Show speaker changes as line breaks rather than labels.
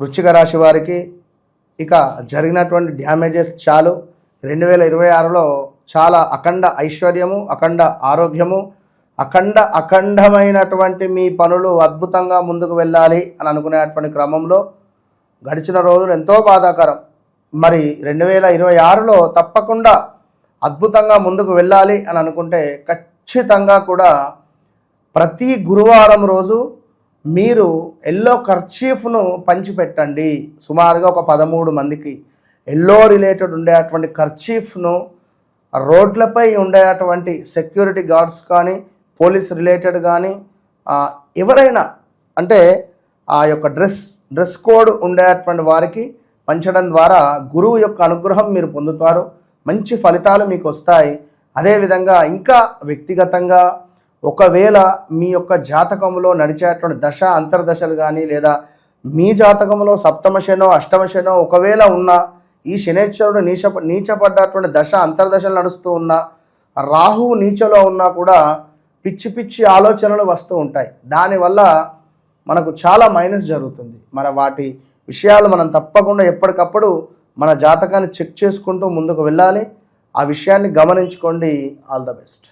వృశ్చిక రాశి వారికి ఇక జరిగినటువంటి డ్యామేజెస్ చాలు. 2026లో చాలా అఖండ ఐశ్వర్యము, అఖండ ఆరోగ్యము, అఖండమైనటువంటి మీ పనులు అద్భుతంగా ముందుకు వెళ్ళాలి అని అనుకునేటువంటి క్రమంలో గడిచిన రోజులు ఎంతో బాధాకరం. మరి 2026లో తప్పకుండా అద్భుతంగా ముందుకు వెళ్ళాలి అని అనుకుంటే ఖచ్చితంగా కూడా ప్రతి గురువారం రోజు మీరు ఎల్లో కర్చీఫ్ను పంచిపెట్టండి. సుమారుగా ఒక 13 మందికి ఎల్లో రిలేటెడ్ ఉండేటువంటి కర్చీఫ్ను రోడ్లపై ఉండేటువంటి సెక్యూరిటీ గార్డ్స్ కానీ, పోలీస్ రిలేటెడ్ కానీ ఎవరైనా అంటే ఆ యొక్క డ్రెస్ కోడ్ ఉండేటువంటి వారికి పంచడం ద్వారా గురువు యొక్క అనుగ్రహం మీరు పొందుతారు. మంచి ఫలితాలు మీకు వస్తాయి. అదేవిధంగా ఇంకా వ్యక్తిగతంగా ఒకవేళ మీ యొక్క జాతకంలో నడిచేటువంటి దశ అంతర్దశలు కానీ, లేదా మీ జాతకంలో సప్తమ శనో అష్టమ శనో ఒకవేళ ఉన్న ఈ శనేశ్వరుడు నీచపడ్డటువంటి దశ అంతర్దశలు నడుస్తూ ఉన్నా, రాహువు నీచలో ఉన్నా కూడా పిచ్చి పిచ్చి ఆలోచనలు వస్తూ ఉంటాయి. దానివల్ల మనకు చాలా మైనస్ జరుగుతుంది. మరి వాటి విషయాలు మనం తప్పకుండా ఎప్పటికప్పుడు మన జాతకాన్ని చెక్ చేసుకుంటూ ముందుకు వెళ్ళాలి. ఆ విషయాన్ని గమనించుకోండి. All the best.